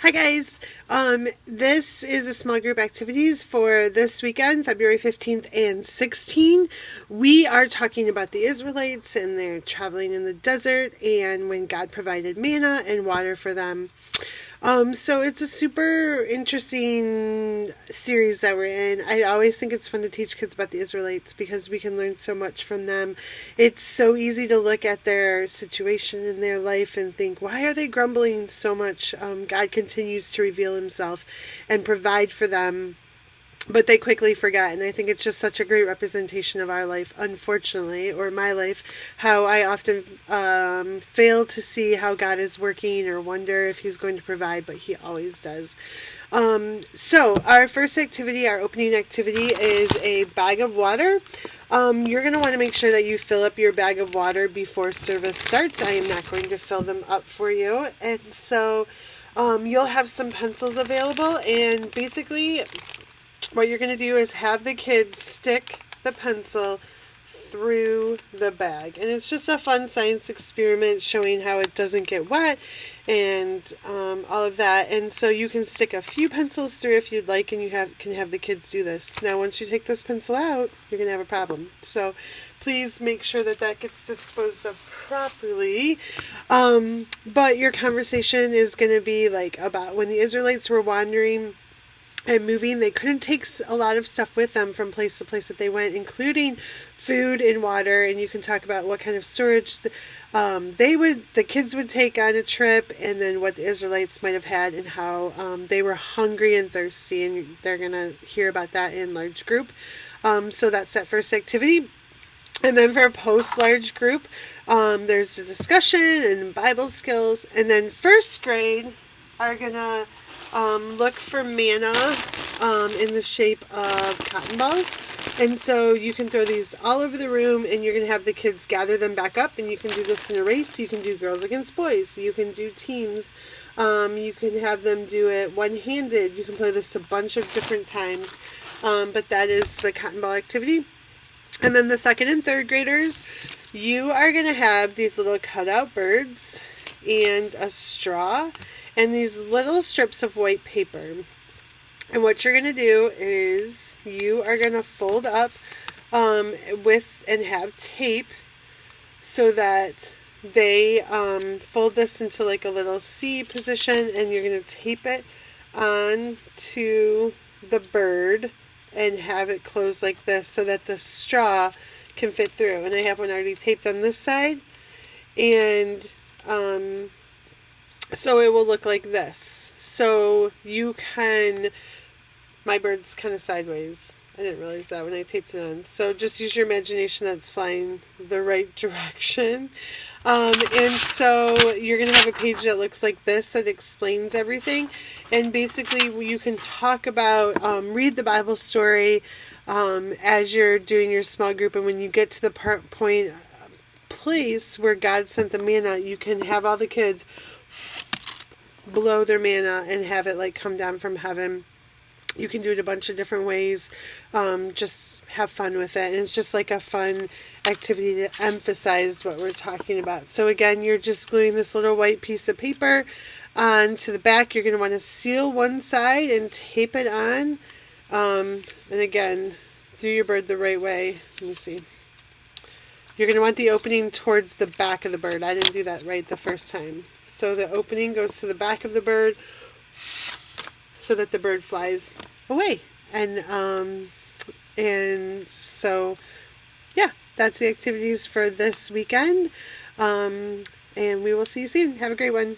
Hi guys. This is a small group activities for this weekend, February 15th and 16th. We are talking about the Israelites and they're traveling in the desert and when God provided manna and water for them. So it's a super interesting series that we're in. I always think it's fun to teach kids about the Israelites because we can learn so much from them. It's so easy to look at their situation in their life and think, why are they grumbling so much? God continues to reveal himself and provide for them. But they quickly forget, and I think it's just such a great representation of our life, unfortunately, or my life, how I often fail to see how God is working or wonder if he's going to provide, but he always does. So our first activity, our opening activity, is a bag of water. You're going to want to make sure that you fill up your bag of water before service starts. I am not going to fill them up for you. And so you'll have some pencils available, and basically what you're going to do is have the kids stick the pencil through the bag. And it's just a fun science experiment showing how it doesn't get wet and all of that. And so you can stick a few pencils through if you'd like, and you can have the kids do this. Now, once you take this pencil out, you're going to have a problem. So please make sure that that gets disposed of properly. But your conversation is going to be like about when the Israelites were wandering and moving, they couldn't take a lot of stuff with them from place to place that they went, including food and water. And you can talk about what kind of storage the kids would take on a trip, and then what the Israelites might have had and how they were hungry and thirsty, and they're gonna hear about that in large group. So that's that first activity. And then for a post-large group, there's a discussion and Bible skills. And then first grade are gonna look for manna in the shape of cotton balls. And so you can throw these all over the room, and you're going to have the kids gather them back up, and you can do this in a race. You can do girls against boys. You can do teams. You can have them do it one-handed. You can play this a bunch of different times. But that is the cotton ball activity. And then the second and third graders, you are going to have these little cutout birds and a straw and these little strips of white paper. And what you're going to do is you are going to fold up with and have tape so that they fold this into like a little C position, and you're going to tape it on to the bird and have it close like this so that the straw can fit through. And I have one already taped on this side, and so it will look like this. So you can, my bird's kind of sideways. I didn't realize that when I taped it on. So just use your imagination that's flying the right direction. And so you're going to have a page that looks like this that explains everything. And basically you can talk about, read the Bible story as you're doing your small group. And when you get to the place where God sent the manna, you can have all the kids blow their manna and have it like come down from heaven. You can do it a bunch of different ways. Just have fun with it. And it's just like a fun activity to emphasize what we're talking about. So again, you're just gluing this little white piece of paper onto the back. You're going to want to seal one side and tape it on. And again, do your bird the right way. Let me see. You're going to want the opening towards the back of the bird. I didn't do that right the first time. So the opening goes to the back of the bird so that the bird flies away. And so, yeah, that's the activities for this weekend. And we will see you soon. Have a great one.